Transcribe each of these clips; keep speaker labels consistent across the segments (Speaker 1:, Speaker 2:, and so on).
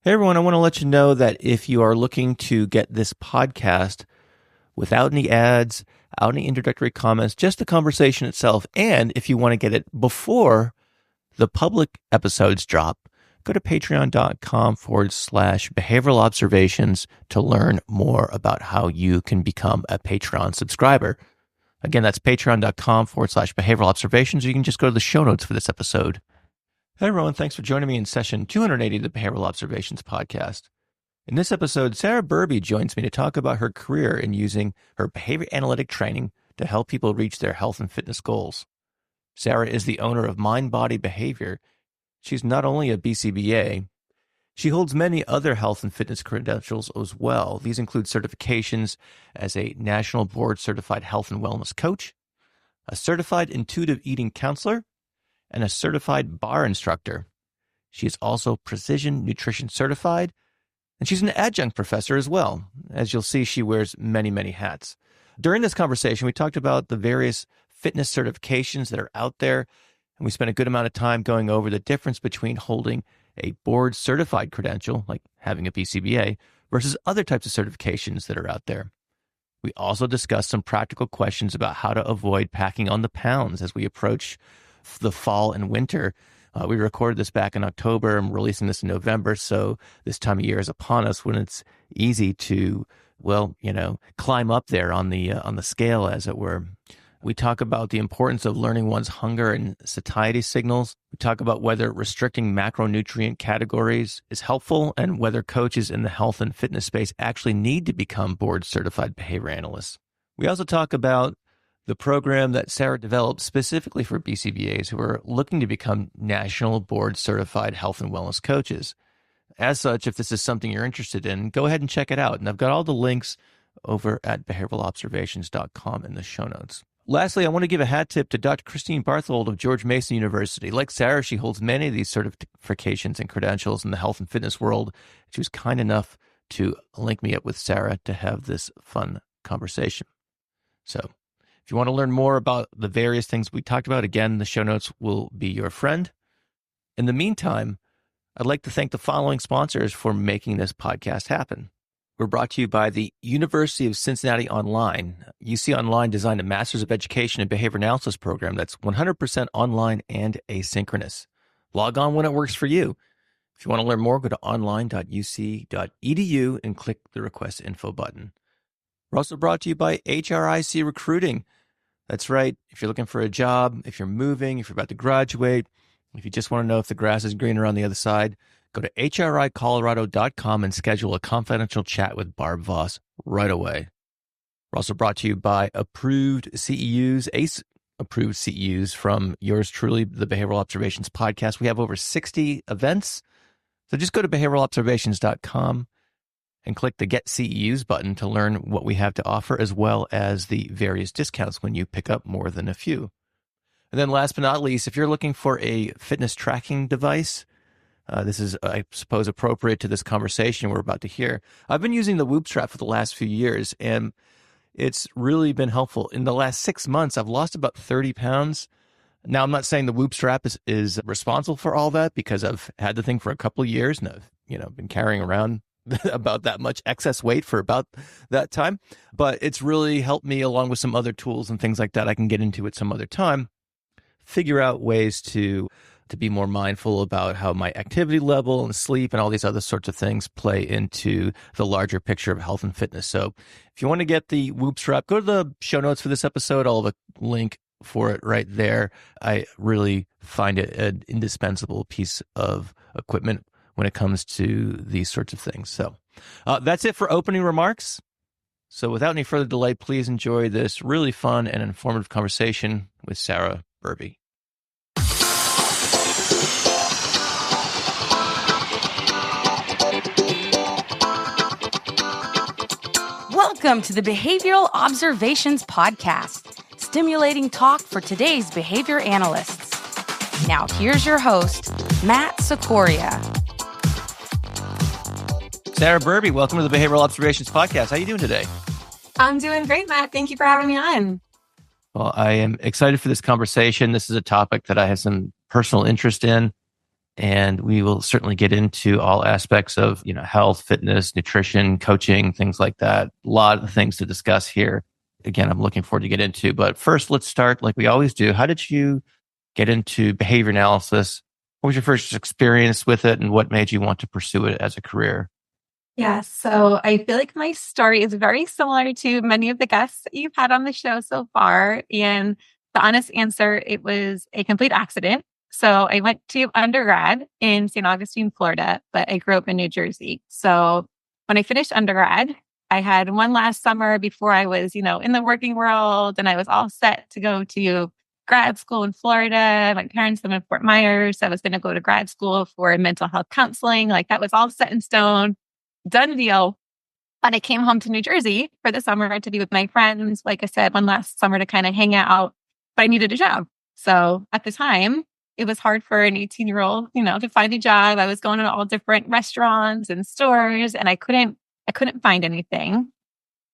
Speaker 1: Hey everyone, I want to let you know that if you are looking to get this podcast without any ads, without any introductory comments, just the conversation itself, and if you want to get it before the public episodes drop, go to patreon.com/behavioral observations to learn more about how you can become a Patreon subscriber. Again, that's patreon.com/behavioral observations, or you can just go to the show notes for this episode. Hey everyone, thanks for joining me in session 280 of the Behavioral Observations podcast. In this episode, Sarah Burby joins me to talk about her career in using her behavior analytic training to help people reach their health and fitness goals. Sarah is the owner of Mind Body Behavior. She's not only a BCBA, she holds many other health and fitness credentials as well. These include certifications as a National Board Certified Health and Wellness Coach, a Certified Intuitive Eating Counselor, and a certified bar instructor. She is also Precision Nutrition Certified, and she's an adjunct professor as well. As you'll see, she wears many, many hats. During this conversation, we talked about the various fitness certifications that are out there, and we spent a good amount of time going over the difference between holding a board-certified credential, like having a BCBA, versus other types of certifications that are out there. We also discussed some practical questions about how to avoid packing on the pounds as we approach the fall and winter. We recorded this back in October. I'm releasing this in November, so this time of year is upon us when it's easy to, climb up there on the scale, as it were. We talk about the importance of learning one's hunger and satiety signals. We talk about whether restricting macronutrient categories is helpful and whether coaches in the health and fitness space actually need to become board-certified behavior analysts. We also talk about the program that Sarah developed specifically for BCBAs who are looking to become National Board Certified Health and Wellness Coaches. As such, if this is something you're interested in, go ahead and check it out. And I've got all the links over at behavioralobservations.com in the show notes. Lastly, I want to give a hat tip to Dr. Christine Barthold of George Mason University. Like Sarah, she holds many of these certifications and credentials in the health and fitness world. She was kind enough to link me up with Sarah to have this fun conversation. So, if you want to learn more about the various things we talked about, again, the show notes will be your friend. In the meantime, I'd like to thank the following sponsors for making this podcast happen. We're brought to you by the University of Cincinnati Online. UC Online designed a Master's of Education in Behavior Analysis program that's 100% online and asynchronous. Log on when it works for you. If you want to learn more, go to online.uc.edu and click the Request Info button. We're also brought to you by HRIC Recruiting. That's right. If you're looking for a job, if you're moving, if you're about to graduate, if you just want to know if the grass is greener on the other side, go to hricolorado.com and schedule a confidential chat with Barb Voss right away. We're also brought to you by approved CEUs, ACE-approved CEUs from yours truly, the Behavioral Observations podcast. We have over 60 events. So just go to behavioralobservations.com and click the Get CEUs button to learn what we have to offer, as well as the various discounts when you pick up more than a few. And then last but not least, if you're looking for a fitness tracking device, this is, I suppose, appropriate to this conversation we're about to hear. I've been using the Whoop Strap for the last few years, and it's really been helpful. In the last 6 months, I've lost about 30 pounds. Now, I'm not saying the Whoop Strap is responsible for all that, because I've had the thing for a couple of years, and I've been carrying around about that much excess weight for about that time. But it's really helped me, along with some other tools and things like that I can get into at some other time, figure out ways to be more mindful about how my activity level and sleep and all these other sorts of things play into the larger picture of health and fitness. So if you want to get the Whoop Strap, go to the show notes for this episode. I'll have a link for it right there. I really find it an indispensable piece of equipment when it comes to these sorts of things. So that's it for opening remarks. So without any further delay, please enjoy this really fun and informative conversation with Sarah Burby.
Speaker 2: Welcome to the Behavioral Observations Podcast, stimulating talk for today's behavior analysts. Now here's your host, Matt Sikoria.
Speaker 1: Sarah Burby, welcome to the Behavioral Observations Podcast. How are you doing today?
Speaker 3: I'm doing great, Matt. Thank you for having me on.
Speaker 1: Well, I am excited for this conversation. This is a topic that I have some personal interest in. And we will certainly get into all aspects of, health, fitness, nutrition, coaching, things like that. A lot of things to discuss here. Again, I'm looking forward to get into. But first, let's start like we always do. How did you get into behavior analysis? What was your first experience with it and what made you want to pursue it as a career?
Speaker 3: Yeah, so I feel like my story is very similar to many of the guests that you've had on the show so far. And the honest answer, it was a complete accident. So I went to undergrad in St. Augustine, Florida, but I grew up in New Jersey. So when I finished undergrad, I had one last summer before I was, in the working world, and I was all set to go to grad school in Florida. My parents live in Fort Myers. So I was going to go to grad school for mental health counseling. Like that was all set in stone, done deal. And I came home to New Jersey for the summer to be with my friends. Like I said, one last summer to kind of hang out, but I needed a job. So at the time, it was hard for an 18-year-old, to find a job. I was going to all different restaurants and stores and I couldn't find anything.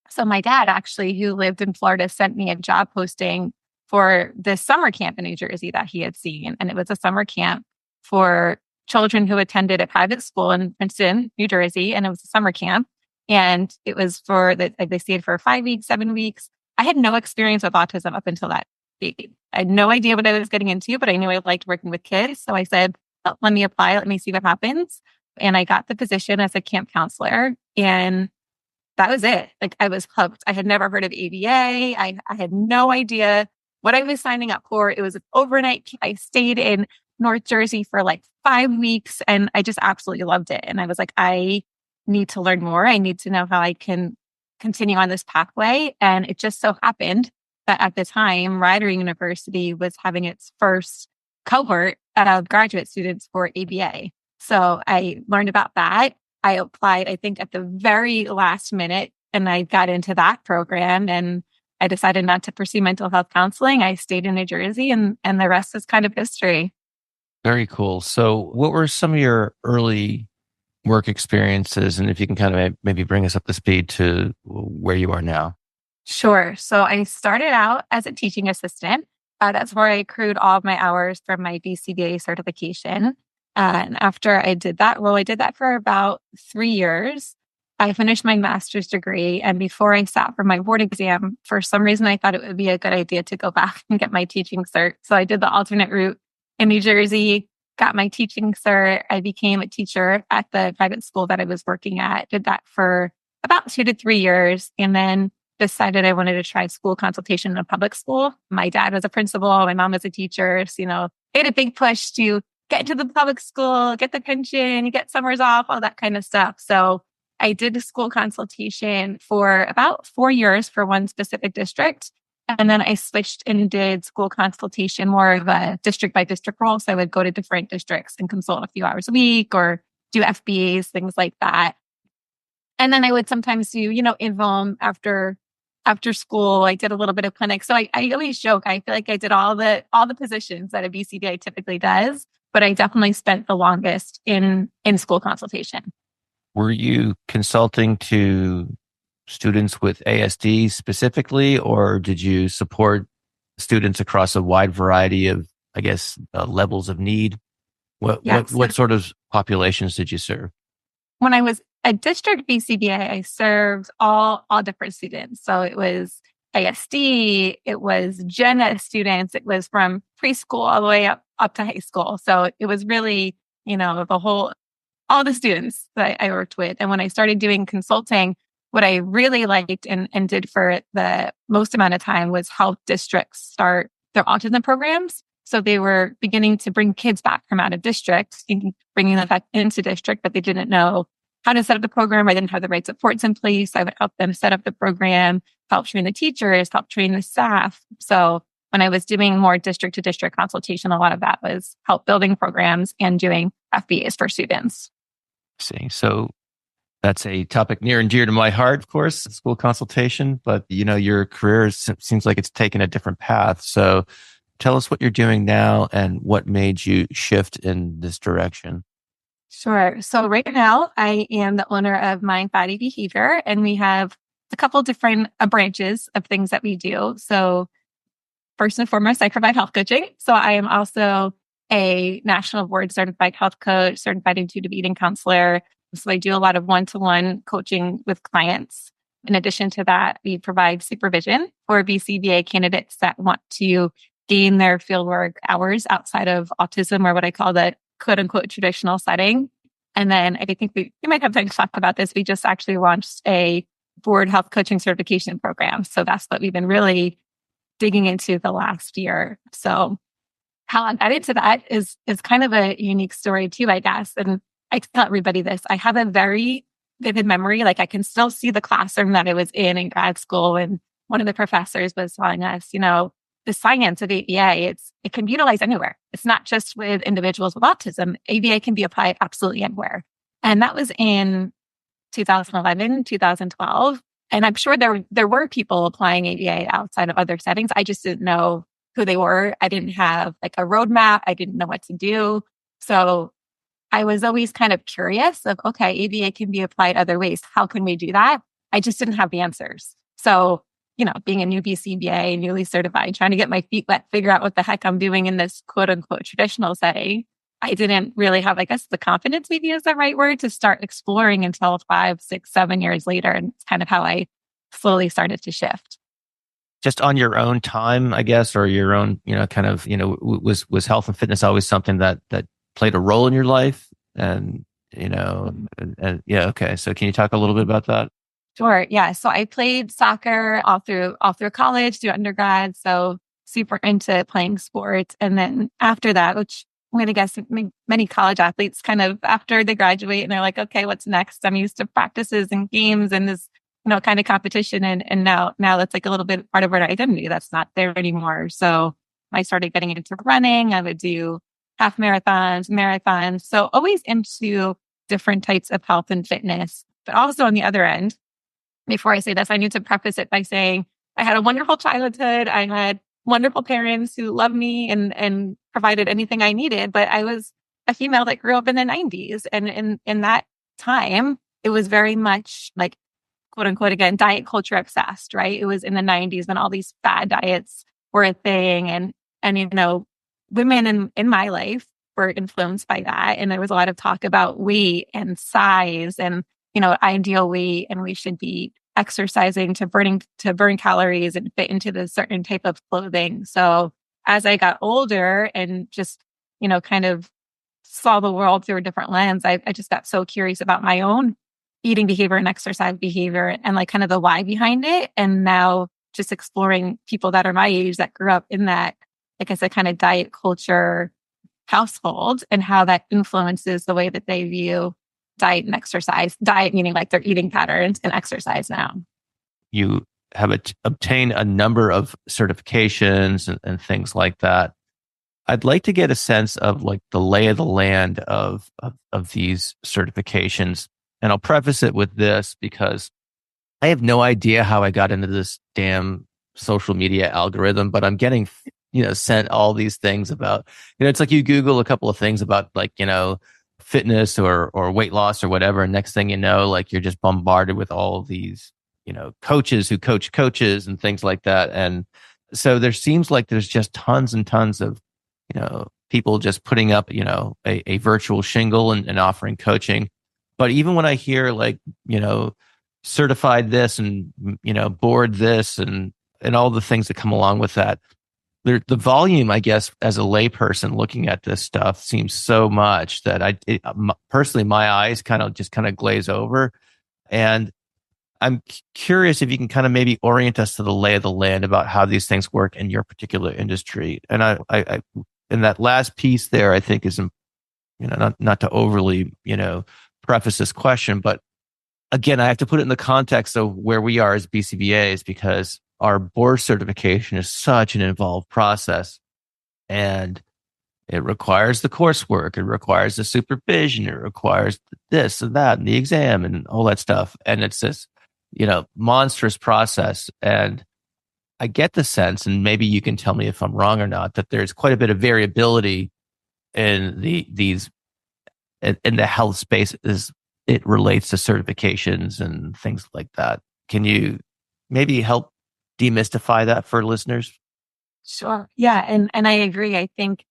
Speaker 3: So my dad actually, who lived in Florida, sent me a job posting for this summer camp in New Jersey that he had seen. And it was a summer camp for children who attended a private school in Princeton, New Jersey. And it was a summer camp. And it was they stayed for 5 weeks, 7 weeks. I had no experience with autism up until that date. I had no idea what I was getting into, but I knew I liked working with kids. So I said, oh, let me apply. Let me see what happens. And I got the position as a camp counselor. And that was it. Like I was hooked. I had never heard of ABA. I had no idea what I was signing up for. It was an overnight. I stayed in North Jersey for like 5 weeks and I just absolutely loved it. And I was like, I need to learn more. I need to know how I can continue on this pathway. And it just so happened that at the time, Rider University was having its first cohort of graduate students for ABA. So I learned about that. I applied, I think, at the very last minute, and I got into that program and I decided not to pursue mental health counseling. I stayed in New Jersey and the rest is kind of history.
Speaker 1: Very cool. So what were some of your early work experiences? And if you can kind of maybe bring us up to speed to where you are now.
Speaker 3: Sure. So I started out as a teaching assistant. That's where I accrued all of my hours for my BCBA certification. And after I did that role, I did that for about 3 years. I finished my master's degree. And before I sat for my board exam, for some reason, I thought it would be a good idea to go back and get my teaching cert. So I did the alternate route in New Jersey, got my teaching cert. I became a teacher at the private school that I was working at, did that for about 2 to 3 years, and then decided I wanted to try school consultation in a public school. My dad was a principal. My mom was a teacher. So, they had a big push to get into the public school, get the pension, you get summers off, all that kind of stuff. So I did a school consultation for about 4 years for one specific district. And then I switched and did school consultation, more of a district by district role. So I would go to different districts and consult a few hours a week or do FBAs, things like that. And then I would sometimes do, in-home after school. I did a little bit of clinic. So I always joke, I feel like I did all the positions that a BCBA typically does, but I definitely spent the longest in school consultation.
Speaker 1: Were you consulting to students with ASD specifically, or did you support students across a wide variety of, levels of need? What sort of populations did you serve?
Speaker 3: When I was a district BCBA, I served all different students. So it was ASD, it was Gen Ed students, it was from preschool all the way up to high school. So it was really, all the students that I worked with. And when I started doing consulting, what I really liked and did for the most amount of time was help districts start their autism programs. So they were beginning to bring kids back from out of district, bringing them back into district, but they didn't know how to set up the program. I didn't have the right supports in place. I would help them set up the program, help train the teachers, help train the staff. So when I was doing more district to district consultation, a lot of that was help building programs and doing FBAs for students.
Speaker 1: So that's a topic near and dear to my heart, of course, school consultation, but your career seems like it's taken a different path. So tell us what you're doing now and what made you shift in this direction.
Speaker 3: Sure. So right now I am the owner of Mind Body Behavior, and we have a couple different branches of things that we do. So first and foremost, I provide health coaching. So I am also a national board certified health coach, certified intuitive eating counselor. So I do a lot of one-to-one coaching with clients. In addition to that, we provide supervision for BCBA candidates that want to gain their fieldwork hours outside of autism, or what I call the quote unquote traditional setting. And then I think we might have time to talk about this. We just actually launched a board health coaching certification program. So that's what we've been really digging into the last year. So how I got into that is kind of a unique story too, I guess. And I tell everybody this, I have a very vivid memory. Like I can still see the classroom that I was in grad school. And one of the professors was telling us, the science of ABA, it can be utilized anywhere. It's not just with individuals with autism. ABA can be applied absolutely anywhere. And that was in 2011, 2012. And I'm sure there were people applying ABA outside of other settings. I just didn't know who they were. I didn't have like a roadmap. I didn't know what to do. So I was always kind of curious of, okay, ABA can be applied other ways. How can we do that? I just didn't have the answers. So, being a new BCBA, newly certified, trying to get my feet wet, figure out what the heck I'm doing in this quote unquote traditional setting, I didn't really have, I guess the confidence maybe is the right word, to start exploring until 5, 6, 7 years later. And it's kind of how I slowly started to shift.
Speaker 1: Just on your own time, I guess, or your own, was health and fitness always something that played a role in your life? And, yeah, okay. So can you talk a little bit about that?
Speaker 3: Sure. Yeah. So I played soccer all through college, through undergrad. So super into playing sports. And then after that, which I'm going to guess many college athletes kind of after they graduate and they're like, okay, what's next? I'm used to practices and games and this, kind of competition. And now that's like a little bit part of our identity that's not there anymore. So I started getting into running. I would do half marathons. So always into different types of health and fitness. But also on the other end, before I say this, I need to preface it by saying I had a wonderful childhood. I had wonderful parents who loved me and provided anything I needed. But I was a female that grew up in the 90s. And in that time, it was very much like, quote unquote, again, diet culture obsessed, right? It was in the 90s when all these fad diets were a thing. And women in my life were influenced by that. And there was a lot of talk about weight and size and, ideal weight. And we should be exercising to burn calories and fit into the certain type of clothing. So as I got older and just, kind of saw the world through a different lens, I just got so curious about my own eating behavior and exercise behavior and like kind of the why behind it. And now just exploring people that are my age that grew up in that, like I said, kind of diet culture household and how that influences the way that they view diet and exercise. Diet meaning like their eating patterns, and exercise now.
Speaker 1: You have obtained a number of certifications and things like that. I'd like to get a sense of like the lay of the land of these certifications. And I'll preface it with this because I have no idea how I got into this damn social media algorithm, but I'm getting, sent all these things about, it's like you Google a couple of things about like, fitness or weight loss or whatever. And next thing you know, like you're just bombarded with all of these, coaches who coach coaches and things like that. And so there seems like there's just tons and tons of, people just putting up, a virtual shingle and offering coaching. But even when I hear like, certified this and, board this and all the things that come along with that, the volume, I guess, as a layperson looking at this stuff seems so much that personally, my eyes kind of glaze over. And I'm curious if you can kind of maybe orient us to the lay of the land about how these things work in your particular industry. And I in that last piece there, I think is, not to overly, preface this question, but again, I have to put it in the context of where we are as BCBAs because our board certification is such an involved process and it requires the coursework. It requires the supervision. It requires this and that and the exam and all that stuff. And it's this, monstrous process. And I get the sense, and maybe you can tell me if I'm wrong or not, that there's quite a bit of variability in in the health space as it relates to certifications and things like that. Can you maybe help demystify that for listeners?
Speaker 3: Sure. Yeah. And I agree. I think,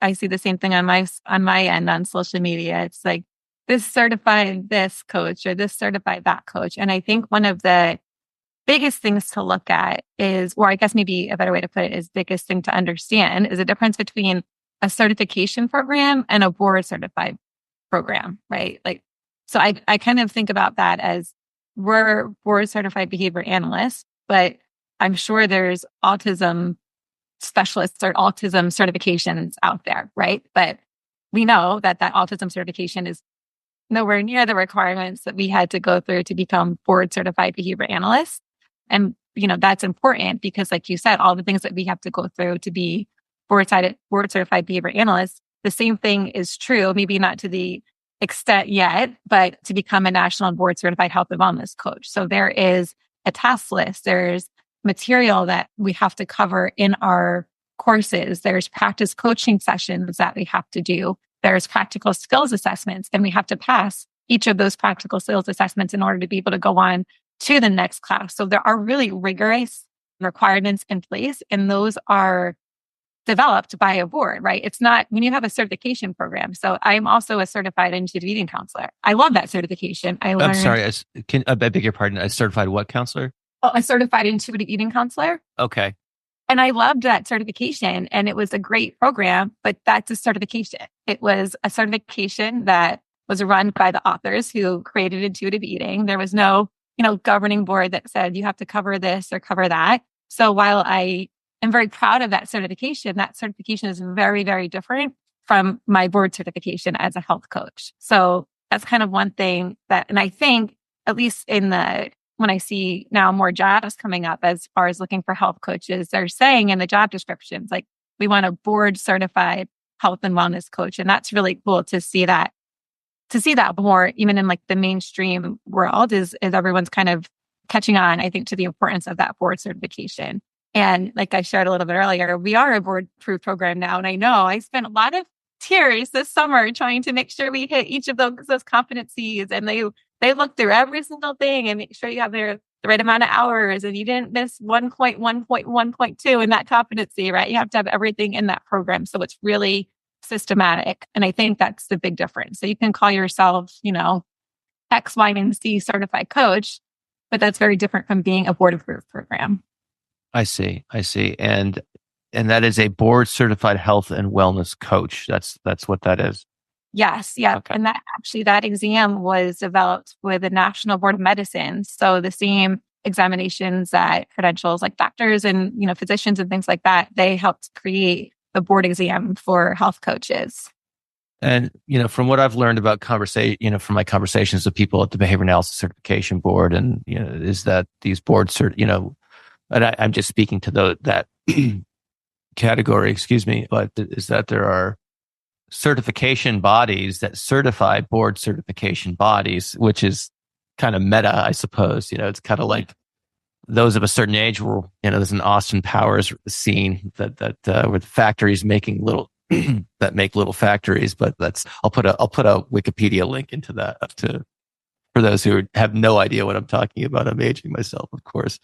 Speaker 3: I see the same thing on my end on social media. It's like this certified this coach or this certified that coach. And I think one of the biggest things to look at is, or I guess maybe a better way to put it is biggest thing to understand is the difference between a certification program and a board certified program, right? Like, so I kind of think about that as we're board certified behavior analysts, but I'm sure there's autism specialists or autism certifications out there, right? But we know that autism certification is nowhere near the requirements that we had to go through to become board certified behavior analysts. And, that's important because like you said, all the things that we have to go through to be board certified behavior analysts, the same thing is true, maybe not to the extent yet, but to become a national board certified health and wellness coach. So there is a task list. There's material that we have to cover in our courses. There's practice coaching sessions that we have to do. There's practical skills assessments, and we have to pass each of those practical skills assessments in order to be able to go on to the next class. So there are really rigorous requirements in place, and those are developed by a board, right? It's not when you have a certification program. So I'm also a certified intuitive eating counselor. I love that certification.
Speaker 1: I'm sorry. I beg your pardon. A certified what counselor?
Speaker 3: Oh, a certified intuitive eating counselor.
Speaker 1: Okay.
Speaker 3: And I loved that certification, and it was a great program, but that's a certification. It was a certification that was run by the authors who created intuitive eating. There was no, governing board that said you have to cover this or cover that. So while I am very proud of that certification is very, very different from my board certification as a health coach. So that's kind of one thing and I think at least when I see now more jobs coming up as far as looking for health coaches, they're saying in the job descriptions, like we want a board certified health and wellness coach. And that's really cool to see that more even in like the mainstream world is everyone's kind of catching on, I think, to the importance of that board certification. And like I shared a little bit earlier, we are a board approved program now. And I know I spent a lot of tears this summer trying to make sure we hit each of those competencies. And they look through every single thing and make sure you have the right amount of hours and you didn't miss 1.1.1.2 in that competency, right? You have to have everything in that program. So it's really systematic. And I think that's the big difference. So you can call yourself, X, Y, and Z certified coach, but that's very different from being a board approved program.
Speaker 1: I see. And that is a board certified health and wellness coach. That's what that is.
Speaker 3: Yes. Yeah.
Speaker 1: Okay.
Speaker 3: And that exam was developed with the National Board of Medicine. So the same examinations that credentials like doctors and, physicians and things like that, they helped create the board exam for health coaches.
Speaker 1: And, from what I've learned about from my conversations with people at the Behavior Analysis Certification Board, and, is that these boards, and I'm just speaking to that category, excuse me, but is that there are certification bodies that certify board certification bodies, which is kind of meta, I suppose. It's kind of like those of a certain age where, there's an Austin Powers scene that with factories making little that make little factories, but I'll put a Wikipedia link into that for those who have no idea what I'm talking about. I'm aging myself, of course.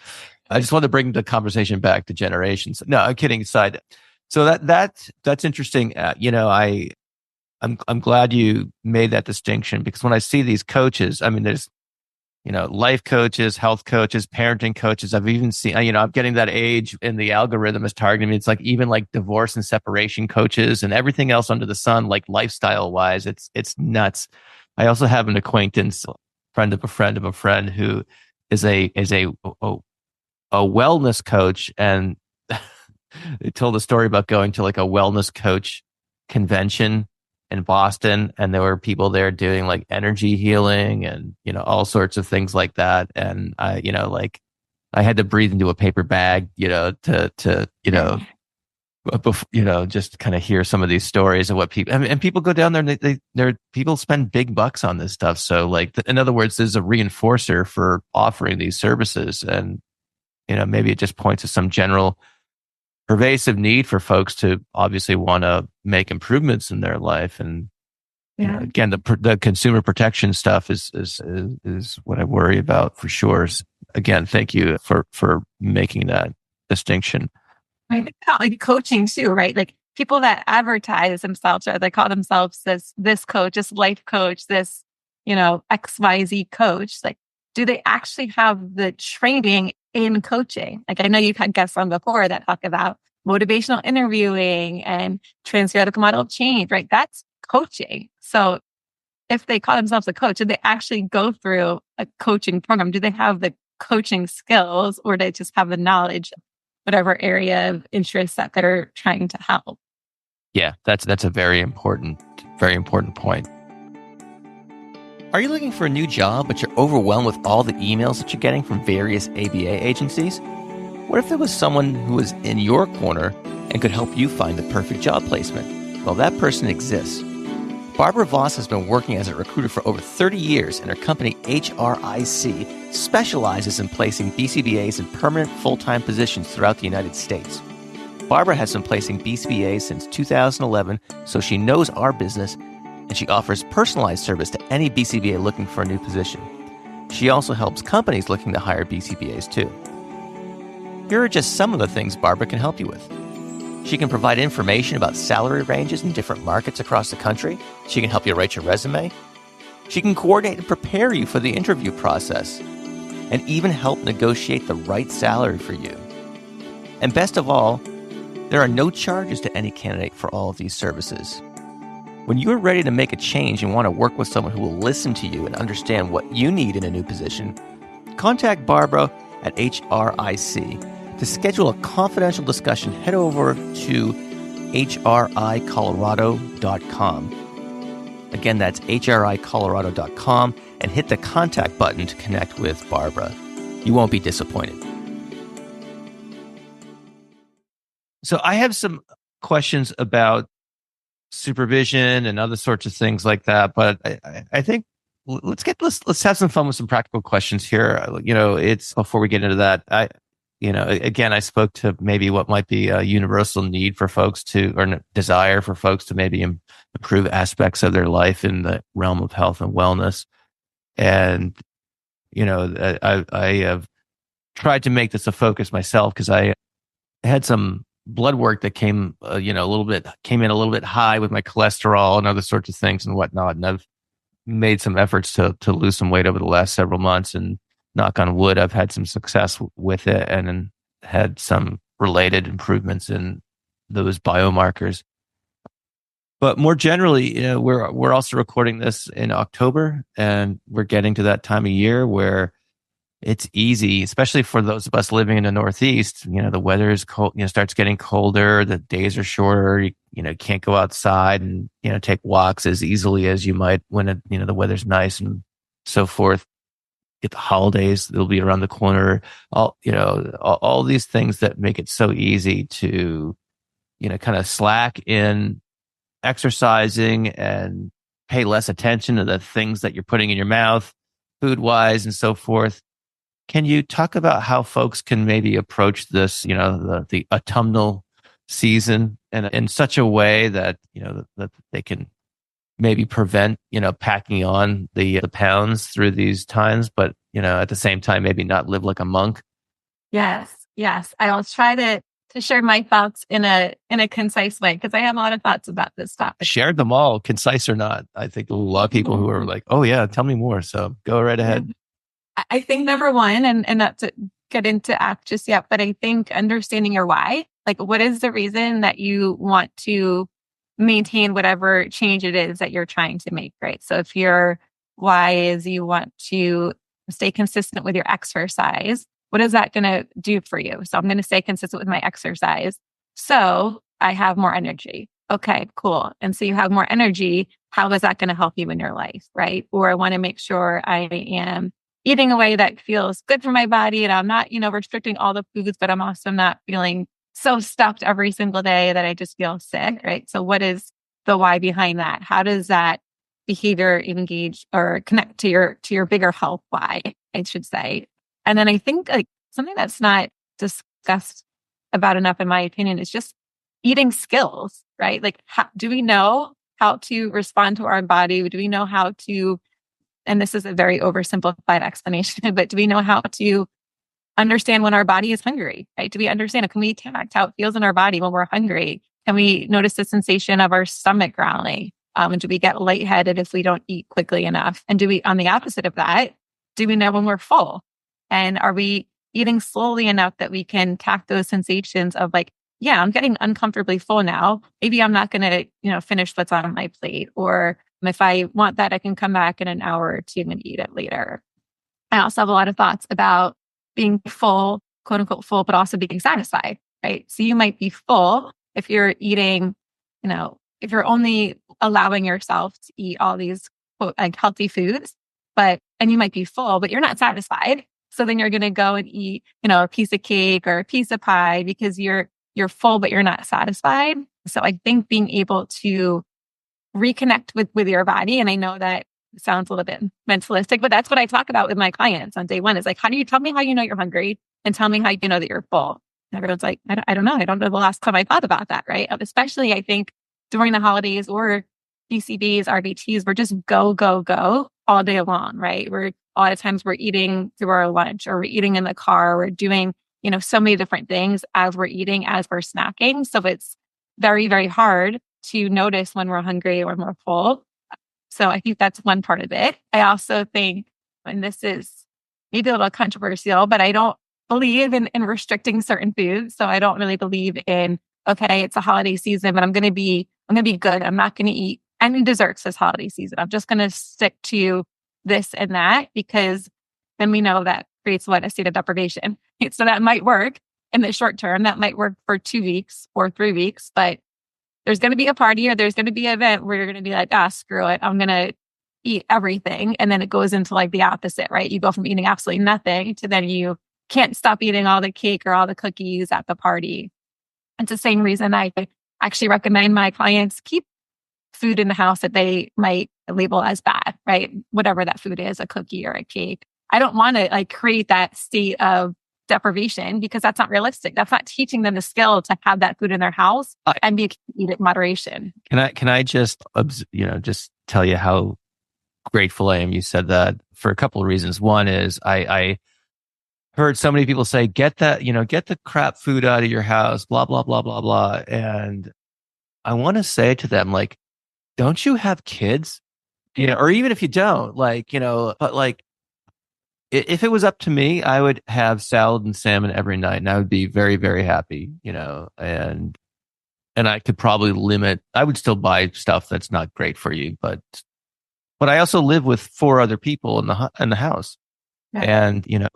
Speaker 1: I just want to bring the conversation back to generations. No, I'm kidding aside. So that's interesting. I'm glad you made that distinction, because when I see these coaches, I mean, there's, life coaches, health coaches, parenting coaches. I've even seen, I'm getting that age and the algorithm is targeting me. It's like even like divorce and separation coaches and everything else under the sun, like lifestyle wise, it's nuts. I also have an acquaintance, friend of a friend of a friend, who is a wellness coach, and they told a story about going to like a wellness coach convention in Boston, and there were people there doing like energy healing and, all sorts of things like that. And I had to breathe into a paper bag, to just kind of hear some of these stories of what people, and people go down there and people spend big bucks on this stuff. So like, in other words, there's a reinforcer for offering these services. And, maybe it just points to some general pervasive need for folks to obviously want to make improvements in their life. And again, the consumer protection stuff is what I worry about for sure. Again, thank you for making that distinction.
Speaker 3: I think about like coaching too, right? Like people that advertise themselves, or they call themselves this coach, this life coach, this, XYZ coach, like, do they actually have the training in coaching? Like, I know you've had guests on before that talk about motivational interviewing and transtheoretical model of change, right? That's coaching. So if they call themselves a coach, do they actually go through a coaching program? Do they have the coaching skills, or do they just have the knowledge, whatever area of interest that they're trying to help?
Speaker 1: Yeah, that's a very important point. Are you looking for a new job, but you're overwhelmed with all the emails that you're getting from various ABA agencies? What if there was someone who was in your corner and could help you find the perfect job placement? Well, that person exists. Barbara Voss has been working as a recruiter for over 30 years, and her company, HRIC, specializes in placing BCBAs in permanent full-time positions throughout the United States. Barbara has been placing BCBAs since 2011, so she knows our business, and she offers personalized service to any BCBA looking for a new position. She also helps companies looking to hire BCBAs too. Here are just some of the things Barbara can help you with. She can provide information about salary ranges in different markets across the country. She can help you write your resume. She can coordinate and prepare you for the interview process, and even help negotiate the right salary for you. And best of all, there are no charges to any candidate for all of these services. When you're ready to make a change and want to work with someone who will listen to you and understand what you need in a new position, contact Barbara at HRIC. To schedule a confidential discussion, head over to hricolorado.com. Again, that's hricolorado.com, and hit the contact button to connect with Barbara. You won't be disappointed. So I have some questions about supervision and other sorts of things like that, but I think let's have some fun with some practical questions here. It's before we get into that. Again, I spoke to maybe what might be a universal need for folks or desire for folks to maybe improve aspects of their life in the realm of health and wellness. And, I have tried to make this a focus myself, because I had some blood work that came in a little bit high with my cholesterol and other sorts of things and whatnot. And I've made some efforts to lose some weight over the last several months, and knock on wood, I've had some success with it and had some related improvements in those biomarkers. But more generally, we're also recording this in October, and we're getting to that time of year where it's easy, especially for those of us living in the Northeast. The weather is cold, starts getting colder, the days are shorter, you can't go outside and, take walks as easily as you might when the weather's nice and so forth. Get the holidays, they'll be around the corner. All these things that make it so easy to, kind of slack in exercising and pay less attention to the things that you're putting in your mouth, food wise and so forth. Can you talk about how folks can maybe approach this, the autumnal season in such a way that, that they can maybe prevent, packing on the pounds through these times, but, at the same time, maybe not live like a monk?
Speaker 3: Yes. I'll try to share my thoughts in a concise way, because I have a lot of thoughts about this topic.
Speaker 1: Share them all, concise or not. I think a lot of people who are like, oh yeah, tell me more. So go right ahead.
Speaker 3: I think number one, and not to get into act just yet, but I think understanding your why, like what is the reason that you want to maintain whatever change it is that you're trying to make, right? So if your why is you want to stay consistent with your exercise, what is that going to do for you? So I'm going to stay consistent with my exercise, so I have more energy. Okay, cool. And so you have more energy. How is that going to help you in your life, right? Or I want to make sure I am eating a way that feels good for my body, and I'm not, restricting all the foods, but I'm also not feeling so stuffed every single day that I just feel sick, right? So what is the why behind that? How does that behavior engage or connect to your bigger health why, I should say? And then I think like something that's not discussed about enough, in my opinion, is just eating skills, right? Like, do we know how to respond to our body? Do we know how to, and this is a very oversimplified explanation, but do we know how to understand when our body is hungry, right? Do we understand it? Can we detect how it feels in our body when we're hungry? Can we notice the sensation of our stomach growling? And do we get lightheaded if we don't eat quickly enough? And do we, on the opposite of that, do we know when we're full? And are we eating slowly enough that we can tack those sensations of like, yeah, I'm getting uncomfortably full now. Maybe I'm not going to, finish what's on my plate. Or if I want that, I can come back in an hour or two and eat it later. I also have a lot of thoughts about being full, quote unquote full, but also being satisfied, right? So you might be full if you're eating, if you're only allowing yourself to eat all these quote, like healthy foods, and you might be full, but you're not satisfied. So then you're going to go and eat, a piece of cake or a piece of pie because you're full, but you're not satisfied. So I think being able to reconnect with your body, and I know that sounds a little bit mentalistic, but that's what I talk about with my clients on day one is like, how do you tell me how you know you're hungry and tell me how you know that you're full? And everyone's like, I don't know. I don't know the last time I thought about that, right? Especially I think during the holidays or BCBs, RBTs, we're just go, go, go all day long, right? A lot of times we're eating through our lunch or we're eating in the car. We're doing, so many different things as we're eating, as we're snacking. So it's very, very hard to notice when we're hungry or when we're full. So I think that's one part of it. I also think, and this is maybe a little controversial, but I don't believe in restricting certain foods. So I don't really believe in, okay, it's a holiday season, but I'm going to be good. I'm not going to eat any desserts this holiday season. I'm just going to stick to this and that because then we know that creates a state of deprivation. So that might work in the short term. That might work for 2 weeks or 3 weeks, but there's going to be a party or there's going to be an event where you're going to be like, screw it. I'm going to eat everything. And then it goes into like the opposite, right? You go from eating absolutely nothing to then you can't stop eating all the cake or all the cookies at the party. It's the same reason I actually recommend my clients keep food in the house that they might label as bad, right? Whatever that food is, a cookie or a cake. I don't want to create that state of deprivation because that's not realistic. That's not teaching them the skill to have that food in their house and eat it in moderation.
Speaker 1: Can I just, just tell you how grateful I am you said that for a couple of reasons. One is I heard so many people say, get the crap food out of your house, blah, blah, blah, blah, blah. And I want to say to them, don't you have kids? Or even if you don't, but if it was up to me, I would have salad and salmon every night and I would be very, very happy, and I could probably I would still buy stuff that's not great for you, but I also live with 4 other people in the house. Yeah. And,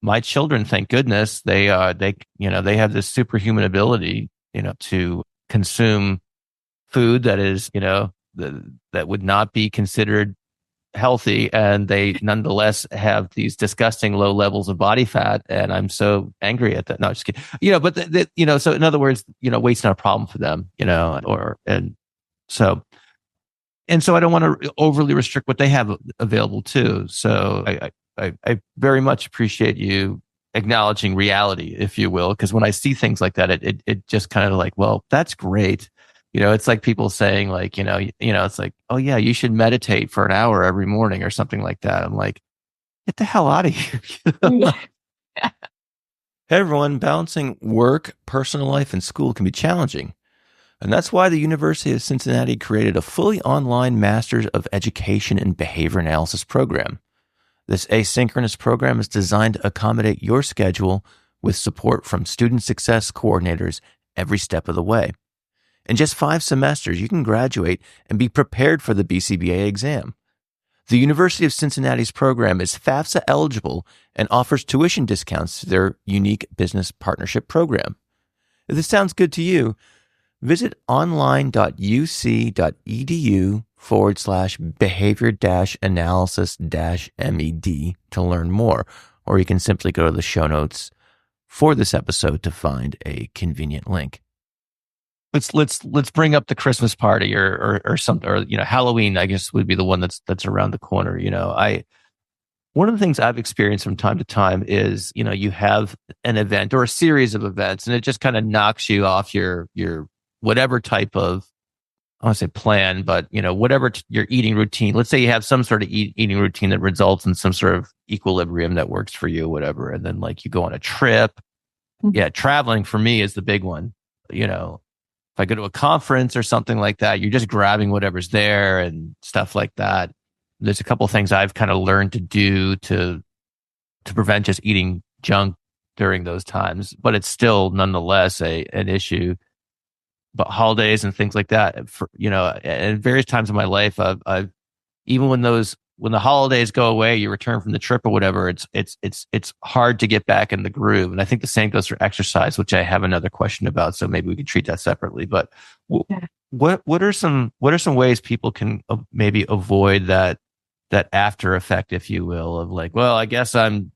Speaker 1: my children, thank goodness, they have this superhuman ability, to consume food that is, that would not be considered healthy, and they nonetheless have these disgusting low levels of body fat. And I'm so angry at that. No, just kidding. But so in other words, weight's not a problem for them, so I don't want to overly restrict what they have available too. So I very much appreciate you acknowledging reality, if you will, because when I see things like that, it just kind of well, that's great. It's like people saying it's like, oh yeah, you should meditate for an hour every morning or something like that. I'm like, get the hell out of here. Hey everyone, balancing work, personal life, and school can be challenging. And that's why the University of Cincinnati created a fully online Masters of Education in Behavior Analysis program. This asynchronous program is designed to accommodate your schedule with support from student success coordinators every step of the way. In just 5 semesters, you can graduate and be prepared for the BCBA exam. The University of Cincinnati's program is FAFSA eligible and offers tuition discounts to their unique business partnership program. If this sounds good to you, visit online.uc.edu/behavior-analysis-med to learn more, or you can simply go to the show notes for this episode to find a convenient link. Let's bring up the Christmas party or something, or Halloween, I guess, would be the one that's around the corner. One of the things I've experienced from time to time is, you have an event or a series of events and it just kind of knocks you off your whatever type of, I want to say plan, but whatever your eating routine. Let's say you have some sort of eating routine that results in some sort of equilibrium that works for you, whatever. And then you go on a trip. Yeah. Traveling for me is the big one, if I go to a conference or something like that, you're just grabbing whatever's there and stuff like that. There's a couple of things I've kind of learned to do to prevent just eating junk during those times, but it's still nonetheless an issue. But holidays and things like that, at various times in my life, I've even when the holidays go away, you return from the trip or whatever, it's hard to get back in the groove. And I think the same goes for exercise, which I have another question about. So maybe we could treat that separately. But what are some ways people can maybe avoid that after effect, if you will, of like, well, I guess I'm,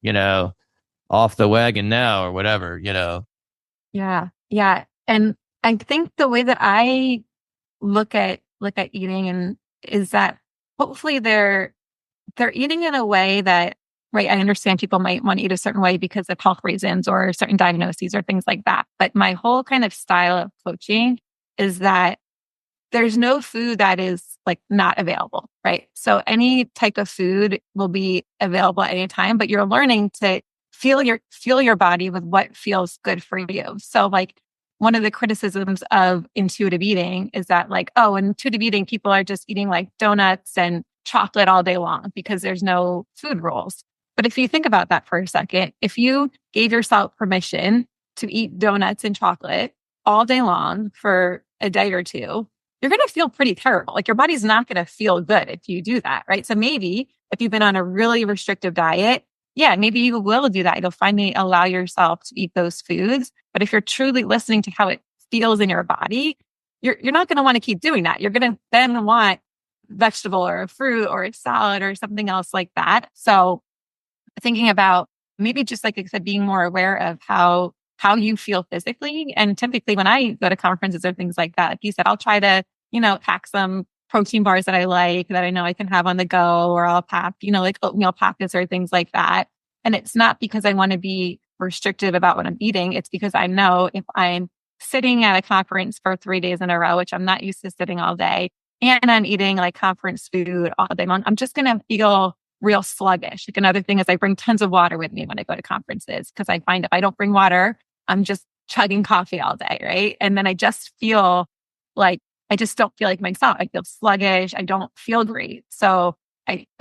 Speaker 1: off the wagon now or whatever,
Speaker 3: Yeah. Yeah. And I think the way that I look at eating and is that hopefully they're eating in a way that, right, I understand people might want to eat a certain way because of health reasons or certain diagnoses or things like that. But my whole kind of style of coaching is that there's no food that is like not available, right? So any type of food will be available at any time, but you're learning to feel your body with what feels good for you. So like one of the criticisms of intuitive eating is that like, oh, in intuitive eating, people are just eating like donuts and chocolate all day long because there's no food rules. But if you think about that for a second, if you gave yourself permission to eat donuts and chocolate all day long for a day or two, you're going to feel pretty terrible. Like your body's not going to feel good if you do that, right? So maybe if you've been on a really restrictive diet, yeah, maybe you will do that. You'll finally allow yourself to eat those foods. But if you're truly listening to how it feels in your body, you're not going to want to keep doing that. You're going to then want vegetable or a fruit or a salad or something else like that. So thinking about maybe just like I said, being more aware of how you feel physically. And typically when I go to conferences or things like that, like you said, I'll try to, pack some protein bars that I like that I know I can have on the go, or I'll pack, like oatmeal packets or things like that. And it's not because I want to be restrictive about what I'm eating. It's because I know if I'm sitting at a conference for 3 days in a row, which I'm not used to sitting all day, and I'm eating like conference food all day long, I'm just going to feel real sluggish. Like another thing is I bring tons of water with me when I go to conferences because I find if I don't bring water, I'm just chugging coffee all day, right? And then I just feel like I just don't feel like myself. I feel sluggish. I don't feel great. So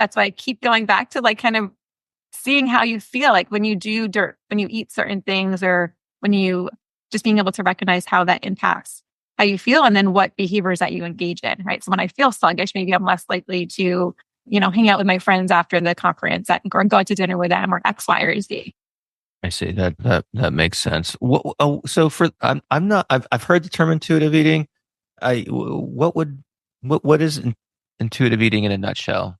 Speaker 3: that's why I keep going back to like kind of seeing how you feel like when you when you eat certain things, or when you just being able to recognize how that impacts how you feel, and then what behaviors that you engage in, right? So when I feel sluggish, maybe I'm less likely to, hang out with my friends after the conference or go out to dinner with them or X, Y, or Z.
Speaker 1: I see that makes sense. I've heard the term intuitive eating. What is intuitive eating in a nutshell?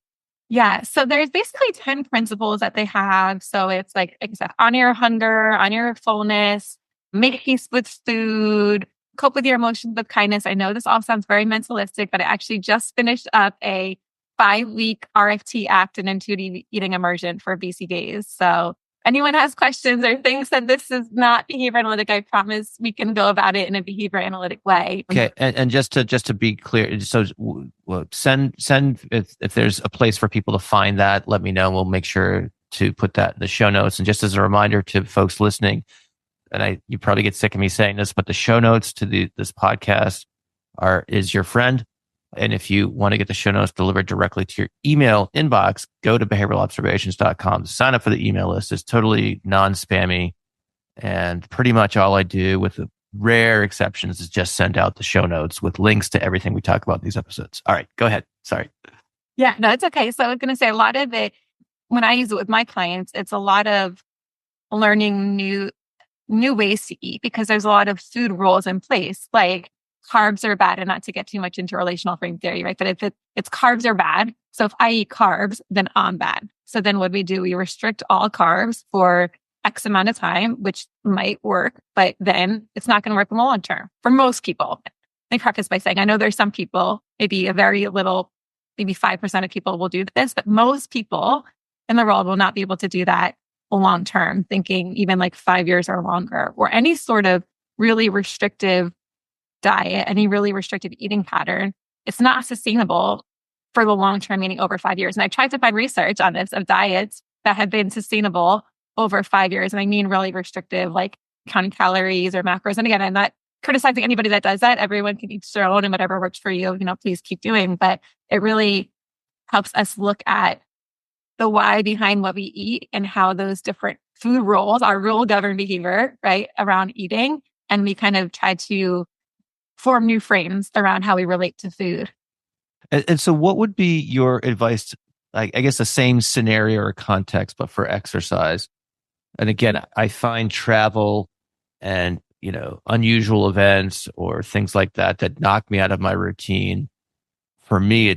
Speaker 3: Yeah. So there's basically 10 principles that they have. So it's like I said, honor your hunger, honor your fullness, make peace with food, cope with your emotions with kindness. I know this all sounds very mentalistic, but I actually just finished up a 5-week RFT Act and intuitive eating immersion for BC Days. So anyone has questions or thinks that this is not behavior analytic, I promise we can go about it in a behavior analytic way.
Speaker 1: Okay, and just to be clear, so send if there's a place for people to find that, let me know. We'll make sure to put that in the show notes. And just as a reminder to folks listening, and you probably get sick of me saying this, but the show notes to this podcast is your friend. And if you want to get the show notes delivered directly to your email inbox, go to behavioralobservations.com. Sign up for the email list. It's totally non-spammy. And pretty much all I do, with the rare exceptions, is just send out the show notes with links to everything we talk about in these episodes. All right, go ahead. Sorry.
Speaker 3: Yeah, no, it's okay. So I was going to say a lot of it, when I use it with my clients, it's a lot of learning new ways to eat, because there's a lot of food rules in place. Like carbs are bad, and not to get too much into relational frame theory, right? But if it's carbs are bad. So if I eat carbs, then I'm bad. So then what do? We restrict all carbs for X amount of time, which might work, but then it's not going to work in the long term for most people. Let me preface by saying, I know there's some people, maybe a very little, maybe 5% of people will do this, but most people in the world will not be able to do that long term, thinking even like 5 years or longer, or any sort of really restrictive diet, any really restrictive eating pattern. It's not sustainable for the long term, meaning over 5 years. And I tried to find research on this of diets that have been sustainable over 5 years. And I mean really restrictive, like counting calories or macros. And again, I'm not criticizing anybody that does that. Everyone can each their own, and whatever works for you, please keep doing. But it really helps us look at the why behind what we eat and how those different food rules, our rule govern behavior, right, around eating. And we kind of try to form new frames around how we relate to food.
Speaker 1: And so what would be your advice, I guess the same scenario or context, but for exercise? And again, I find travel and, unusual events or things like that knock me out of my routine. For me,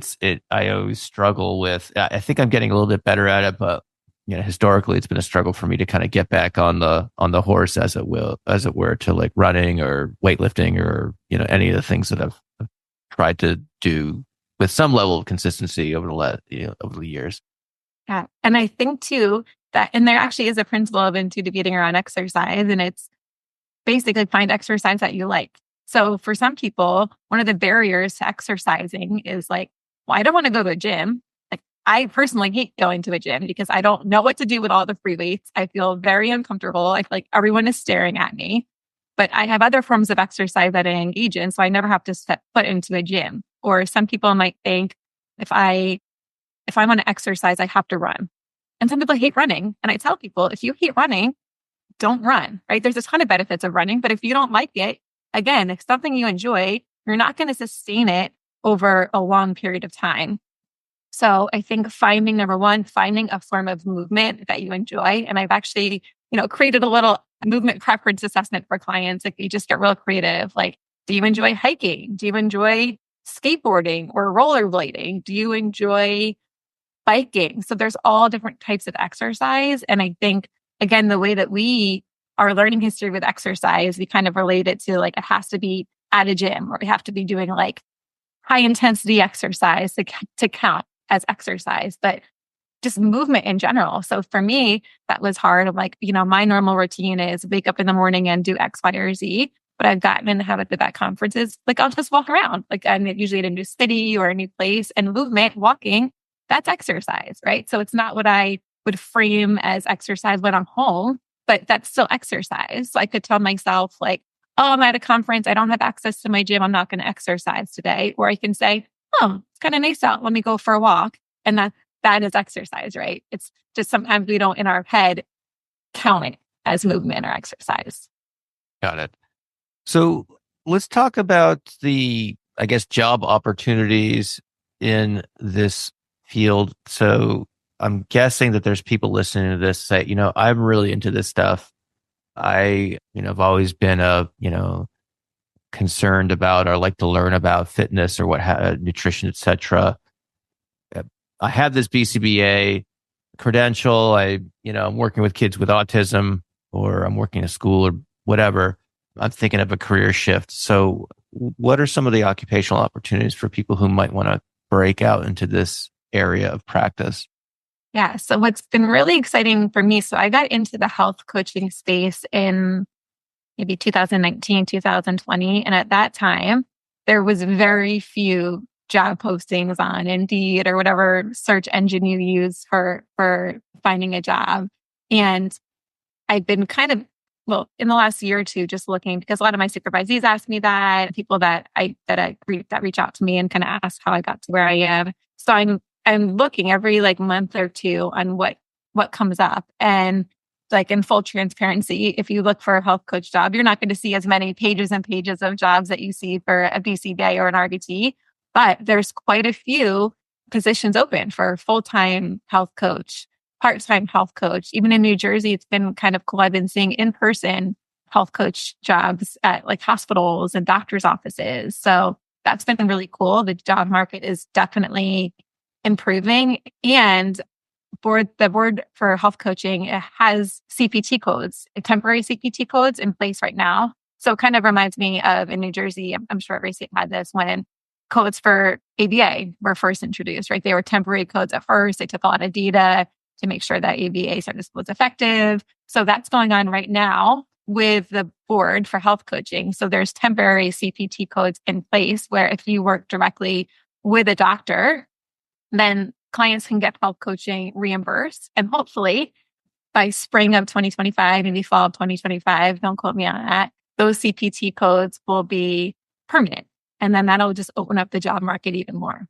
Speaker 1: I always struggle with, I think I'm getting a little bit better at it, but, historically it's been a struggle for me to kind of get back on the horse, as it were, to like running or weightlifting or, any of the things that I've tried to do with some level of consistency over the years.
Speaker 3: Yeah. And I think too and there actually is a principle of intuitive eating around exercise, and it's basically find exercise that you like. So for some people, one of the barriers to exercising is like, well, I don't want to go to a gym. Like, I personally hate going to a gym because I don't know what to do with all the free weights. I feel very uncomfortable. I feel like everyone is staring at me. But I have other forms of exercise that I engage in, so I never have to step foot into a gym. Or some people might think, if I want to exercise, I have to run. And some people hate running. And I tell people, if you hate running, don't run, right? There's a ton of benefits of running, but if you don't like it, again, if something you enjoy, you're not going to sustain it over a long period of time. So I think number one, finding a form of movement that you enjoy. And I've actually, created a little movement preference assessment for clients. Like, you just get real creative. Like, do you enjoy hiking? Do you enjoy skateboarding or rollerblading? Do you enjoy biking? So there's all different types of exercise. And I think, again, the way that our learning history with exercise, we kind of relate it to like, it has to be at a gym, or we have to be doing like high intensity exercise to count as exercise, but just movement in general. So for me, that was hard. I'm like, my normal routine is wake up in the morning and do X, Y, or Z. But I've gotten in the habit at conferences, like I'll just walk around. Like, I'm usually in a new city or a new place, and movement, walking, that's exercise, right? So it's not what I would frame as exercise when I'm home, but that's still exercise. So I could tell myself like, oh, I'm at a conference, I don't have access to my gym, I'm not going to exercise today. Or I can say, oh, it's kind of nice out, let me go for a walk. And that is exercise, right? It's just sometimes we don't in our head count it as movement or exercise.
Speaker 1: Got it. So let's talk about the, I guess, job opportunities in this field. So I'm guessing that there's people listening to this say, I'm really into this stuff. I've always been concerned about or like to learn about fitness or nutrition, etc. I have this BCBA credential. I'm working with kids with autism, or I'm working at a school or whatever. I'm thinking of a career shift. So what are some of the occupational opportunities for people who might want to break out into this area of practice?
Speaker 3: Yeah. So what's been really exciting for me, so I got into the health coaching space in maybe 2019, 2020. And at that time, there was very few job postings on Indeed or whatever search engine you use for finding a job. And I've been in the last year or two, just looking, because a lot of my supervisees ask me that, people that reach out to me and kind of ask how I got to where I am. So I'm looking every month or two on what comes up. And in full transparency, if you look for a health coach job, you're not going to see as many pages and pages of jobs that you see for a BCBA or an RBT, but there's quite a few positions open for full-time health coach, part-time health coach. Even in New Jersey, it's been kind of cool. I've been seeing in-person health coach jobs at hospitals and doctors' offices. So that's been really cool. The job market is definitely improving. And the board for health coaching, it has CPT codes, temporary CPT codes in place right now. So it kind of reminds me of in New Jersey, I'm sure every state had this, when codes for ABA were first introduced, right? They were temporary codes at first. They took a lot of data to make sure that ABA service was effective. So that's going on right now with the board for health coaching. So there's temporary CPT codes in place where if you work directly with a doctor, then clients can get health coaching reimbursed. And hopefully by spring of 2025, maybe fall of 2025, don't quote me on that, those CPT codes will be permanent. And then that'll just open up the job market even more.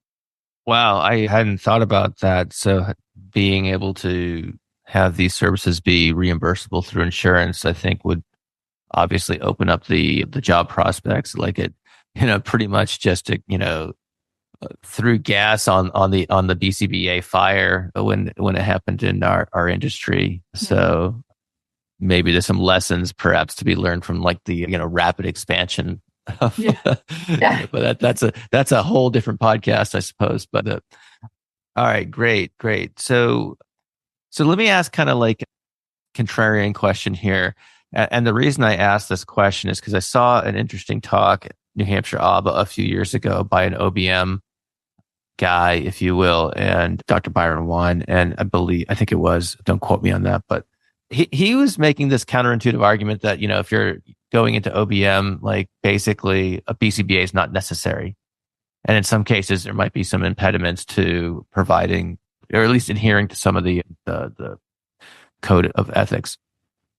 Speaker 1: Wow, I hadn't thought about that. So being able to have these services be reimbursable through insurance, I think would obviously open up the job prospects. Like it, pretty much just to, threw gas on the BCBA fire when it happened in our industry. So maybe there's some lessons perhaps to be learned from like the rapid expansion of,
Speaker 3: Yeah.
Speaker 1: but that's a whole different podcast, I suppose. But all right, great. So let me ask kind of like contrarian question here. And the reason I asked this question is because I saw an interesting talk at New Hampshire ABA a few years ago by an OBM guy, if you will, and Dr. Byron Wan. And I think it was, don't quote me on that, but he was making this counterintuitive argument that, if you're going into OBM, like basically a BCBA is not necessary. And in some cases, there might be some impediments to providing, or at least adhering to some of the code of ethics.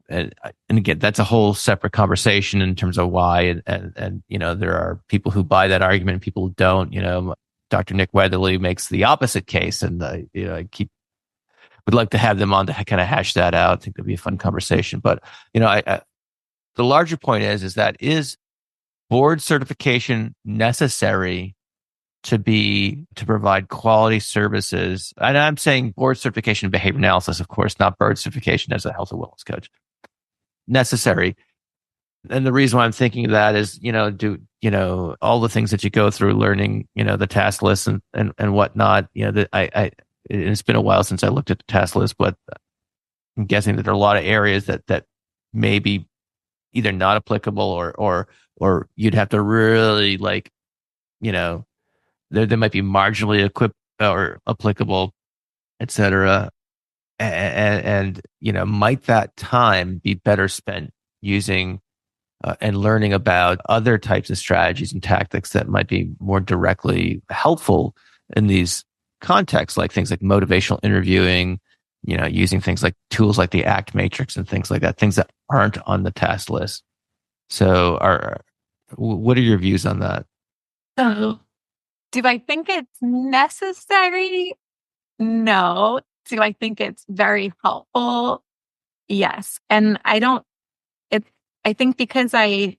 Speaker 1: And again, that's a whole separate conversation in terms of why. And there are people who buy that argument and people who don't. Dr. Nick Weatherly makes the opposite case. And, I would like to have them on to kind of hash that out. I think that'd be a fun conversation. But, the larger point is board certification necessary to provide quality services? And I'm saying board certification in behavior analysis, of course, not board certification as a health and wellness coach. Necessary. And the reason why I'm thinking of that is, all the things that you go through learning, the task list and whatnot, it's been a while since I looked at the task list, but I'm guessing that there are a lot of areas that may be either not applicable or you'd have to really they might be marginally equipped or applicable, et cetera. And might that time be better spent using and learning about other types of strategies and tactics that might be more directly helpful in these contexts, like things like motivational interviewing, using things like tools like the ACT matrix and things like that, things that aren't on the task list. So what are your views on that?
Speaker 3: So, do I think it's necessary? No. Do I think it's very helpful? Yes. And I think because I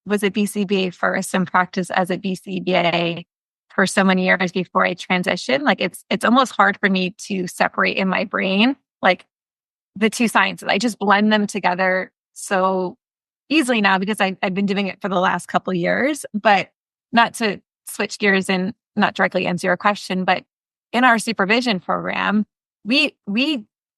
Speaker 3: was a BCBA first and practiced as a BCBA for so many years before I transitioned, like it's almost hard for me to separate in my brain, like the two sciences. I just blend them together so easily now because I've been doing it for the last couple of years. But not to switch gears and not directly answer your question, but in our supervision program, we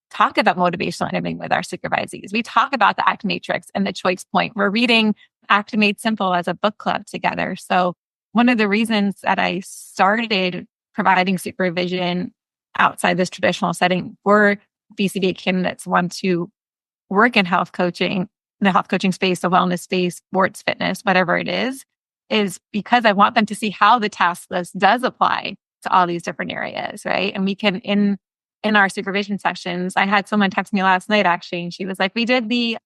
Speaker 3: talk about motivational interviewing with our supervisees. We talk about the ACT matrix and the choice point. We're reading ACT Made Simple as a book club together. So one of the reasons that I started providing supervision outside this traditional setting for BCBA candidates want to work in health coaching, the health coaching space, the wellness space, sports, fitness, whatever it is because I want them to see how the task list does apply to all these different areas, right? And we can, in our supervision sessions, I had someone text me last night, actually, and she was like, we did the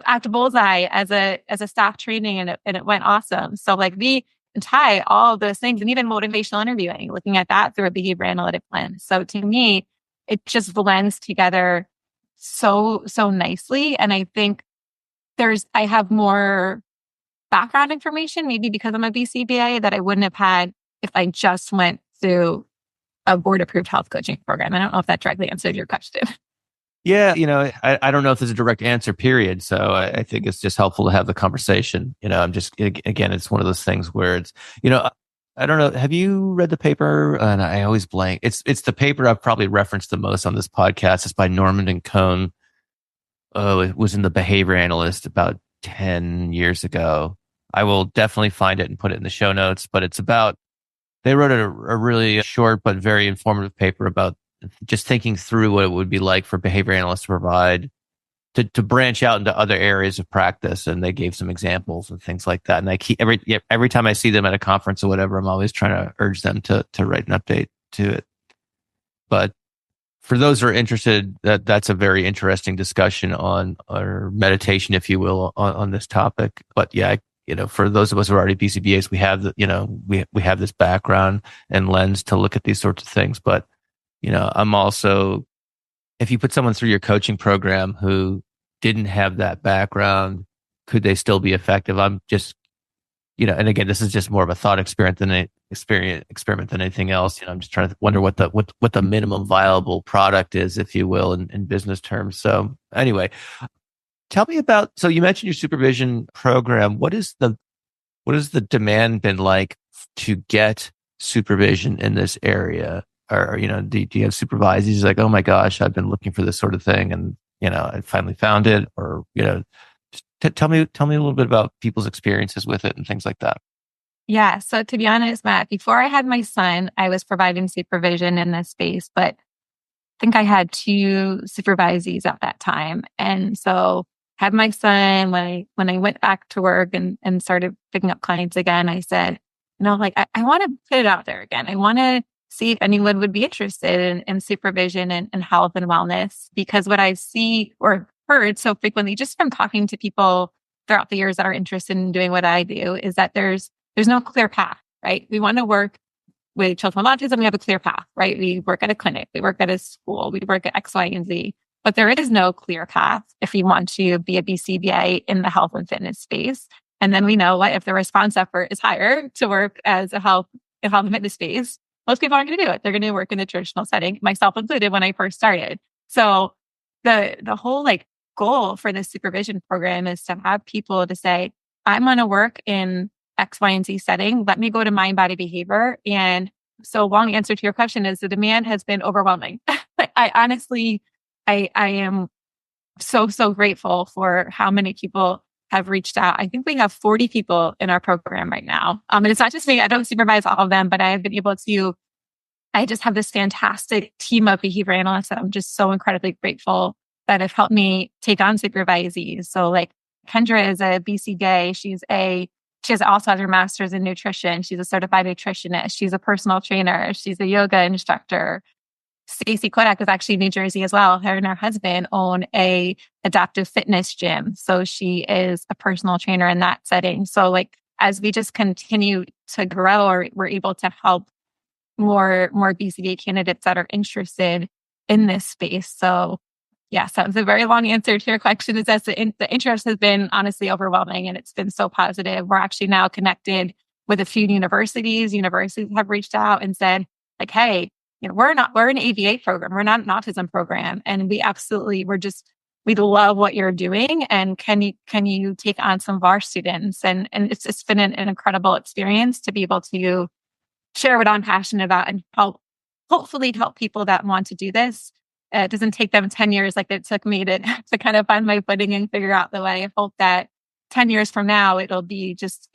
Speaker 3: ACT Bullseye as a staff training and it went awesome. So like we tie all of those things and even motivational interviewing, looking at that through a behavior analytic lens. So to me, it just blends together so nicely. And I think I have more background information, maybe because I'm a BCBA, that I wouldn't have had if I just went through a board approved health coaching program. I don't know if that directly answered your question.
Speaker 1: Yeah, I don't know if there's a direct answer, period. So I think it's just helpful to have the conversation. I'm just, again, it's one of those things where it's, I don't know. Have you read the paper? And I always blank. It's the paper I've probably referenced the most on this podcast. It's by Norman and Cohn. Oh, it was in the Behavior Analyst about 10 years ago. I will definitely find it and put it in the show notes, but they wrote a really short but very informative paper about just thinking through what it would be like for behavior analysts to provide to branch out into other areas of practice. And they gave some examples and things like that. And I keep every time I see them at a conference or whatever, I'm always trying to urge them to write an update to it. But for those who are interested, that's a very interesting discussion on, or meditation, if you will, on this topic. But yeah, for those of us who are already BCBAs, we have we have this background and lens to look at these sorts of things. But, I'm also, if you put someone through your coaching program who didn't have that background, could they still be effective? I'm just, and again, this is just more of a thought experiment than anything else. I'm just trying to wonder what the minimum viable product is, if you will, in business terms. So anyway, tell me about, so you mentioned your supervision program. What is the demand been like to get supervision in this area? Or, do you have supervisors like, oh my gosh, I've been looking for this sort of thing and, I finally found it? Or, tell me a little bit about people's experiences with it and things like that.
Speaker 3: Yeah. So to be honest, Matt, before I had my son, I was providing supervision in this space, but I think I had 2 supervisees at that time. And so had my son, when I went back to work and started picking up clients again, I said, I want to put it out there again. I want to see if anyone would be interested in supervision and health and wellness, because what I see or heard so frequently just from talking to people throughout the years that are interested in doing what I do is that there's no clear path, right? We want to work with children with autism. We have a clear path, right? We work at a clinic, we work at a school, we work at X, Y, and Z, but there is no clear path if you want to be a BCBA in the health and fitness space. And then we know what if the response effort is higher to work as a health and fitness space, most people aren't going to do it. They're going to work in the traditional setting, myself included when I first started. So the whole goal for this supervision program is to have people to say, I'm going to work in X, Y, and Z setting. Let me go to mind, body, behavior. And so long answer to your question is the demand has been overwhelming. I honestly, I am so grateful for how many people have reached out. I think we have 40 people in our program right now. And it's not just me. I don't supervise all of them, but I have been able to, I just have this fantastic team of behavior analysts that I'm just so incredibly grateful that have helped me take on supervisees. So Kendra is a BCBA. She also has her master's in nutrition. She's a certified nutritionist. She's a personal trainer. She's a yoga instructor. Stacy Kodak is actually in New Jersey as well. Her and her husband own a adaptive fitness gym. So she is a personal trainer in that setting. So as we just continue to grow, we're able to help more BCBA candidates that are interested in this space. So yes, that was a very long answer to your question. Is that the interest has been honestly overwhelming and it's been so positive. We're actually now connected with a few universities. Universities have reached out and said hey, we're an ABA program. We're not an autism program. And we love what you're doing. And can you take on some of our students? And it's been an incredible experience to be able to share what I'm passionate about and hopefully help people that want to do this. It doesn't take them 10 years like it took me to kind of find my footing and figure out the way. I hope that 10 years from now, it'll just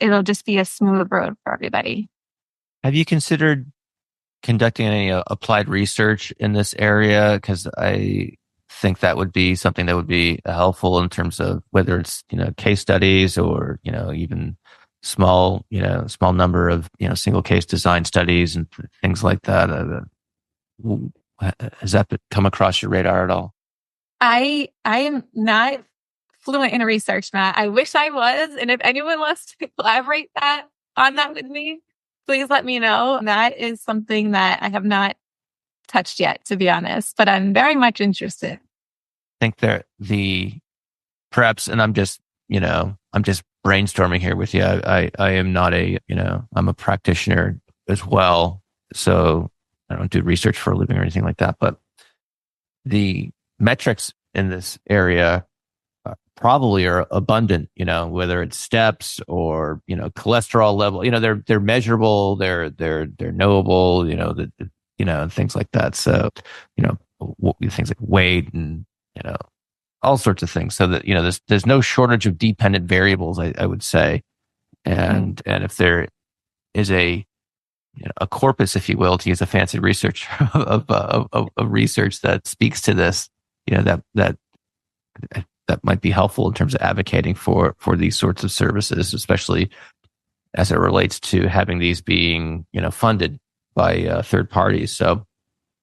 Speaker 3: be a smooth road for everybody.
Speaker 1: Have you considered conducting any applied research in this area? Because I think that would be something that would be helpful in terms of whether it's, case studies or, even small number of, single case design studies and things like that. Has that come across your radar at all?
Speaker 3: I am not fluent in research, Matt. I wish I was. And if anyone wants to collaborate on that with me, please let me know. That is something that I have not touched yet, to be honest, but I'm very much interested.
Speaker 1: I think perhaps, and I'm just brainstorming here with you. I am not I'm a practitioner as well. So I don't do research for a living or anything like that, but the metrics in this area probably are abundant, whether it's steps or, cholesterol level, they're measurable, they're knowable, and things like that. So, things like weight and, all sorts of things. So that, there's no shortage of dependent variables, I would say. And if there is a corpus, if you will, to use a fancy research of research that speaks to this, that might be helpful in terms of advocating for these sorts of services, especially as it relates to having these being, funded by third parties. So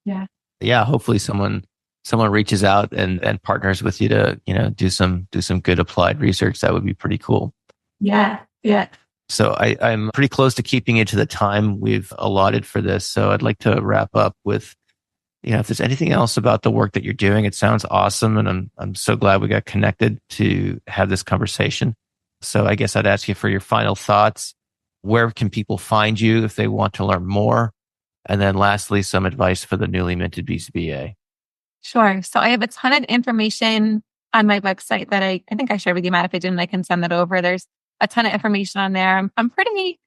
Speaker 3: yeah,
Speaker 1: yeah, hopefully someone reaches out and partners with you to, do some good applied research. That would be pretty cool.
Speaker 3: Yeah. Yeah.
Speaker 1: So I'm pretty close to keeping it to the time we've allotted for this. So I'd like to wrap up with, if there's anything else about the work that you're doing. It sounds awesome. And I'm so glad we got connected to have this conversation. So I guess I'd ask you for your final thoughts. Where can people find you if they want to learn more? And then lastly, some advice for the newly minted BCBA.
Speaker 3: Sure. So I have a ton of information on my website that I think I shared with you, Matt. If I didn't, I can send that over. There's a ton of information on there. I'm pretty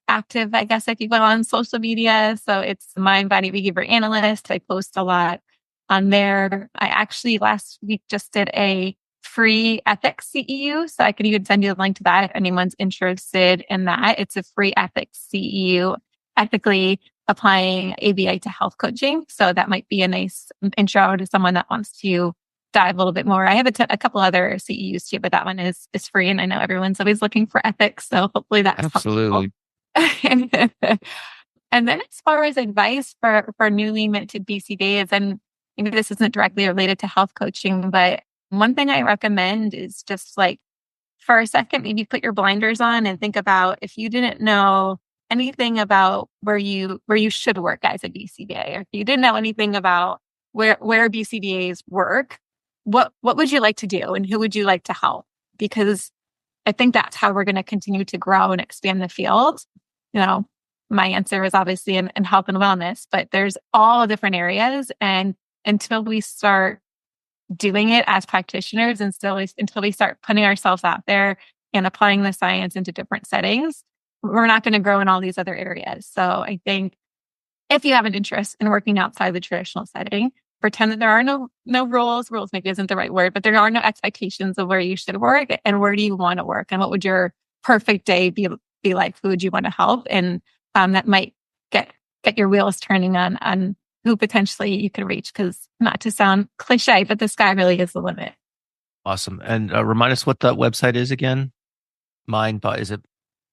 Speaker 3: active, I guess, if you will, on social media. So it's Mind Body Behavior Analyst. I post a lot on there. I actually last week just did a free ethics CEU. So I could even send you the link to that if anyone's interested in that. It's a free ethics CEU, ethically applying ABA to health coaching. So that might be a nice intro to someone that wants to dive a little bit more. I have a couple other CEUs too, but that one is free. And I know everyone's always looking for ethics. So hopefully that's
Speaker 1: absolutely.
Speaker 3: And then as far as advice for newly minted BCBAs, and maybe this isn't directly related to health coaching, but one thing I recommend is just like for a second, maybe put your blinders on and think about if you didn't know anything about where you should work as a BCBA, or if you didn't know anything about where BCBAs work, what would you like to do and who would you like to help? Because I think that's how we're going to continue to grow and expand the field. My answer is obviously in health and wellness, but there's all different areas. And until we start doing it as practitioners and until we start putting ourselves out there and applying the science into different settings, we're not going to grow in all these other areas. So I think if you have an interest in working outside the traditional setting, pretend that there are no rules. Rules maybe isn't the right word, but there are no expectations of where you should work and where do you want to work and what would your perfect day be like? Who would you want to help? And that might get your wheels turning on who potentially you could reach. Because not to sound cliche, but the sky really is the limit.
Speaker 1: Awesome. And remind us what that website is again. Is it?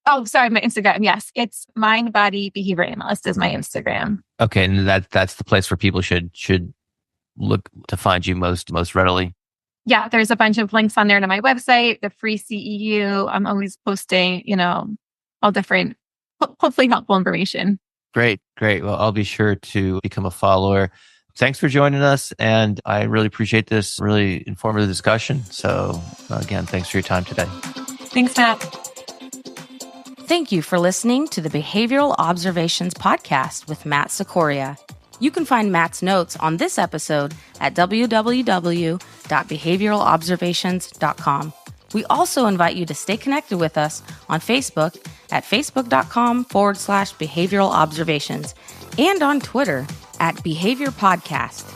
Speaker 3: Oh, sorry, my Instagram. Yes, it's Mind Body Behavior Analyst is my Instagram.
Speaker 1: Okay, and that's the place where people should look to find you most readily.
Speaker 3: Yeah, there's a bunch of links on there to my website, the free CEU. I'm always posting, all different, hopefully helpful information.
Speaker 1: Great. Well, I'll be sure to become a follower. Thanks for joining us. And I really appreciate this really informative discussion. So again, thanks for your time today.
Speaker 3: Thanks, Matt.
Speaker 2: Thank you for listening to the Behavioral Observations Podcast with Matt Sikoria. You can find Matt's notes on this episode at www.behavioralobservations.com. We also invite you to stay connected with us on Facebook at facebook.com/behavioral observations and on Twitter at Behavior Podcast.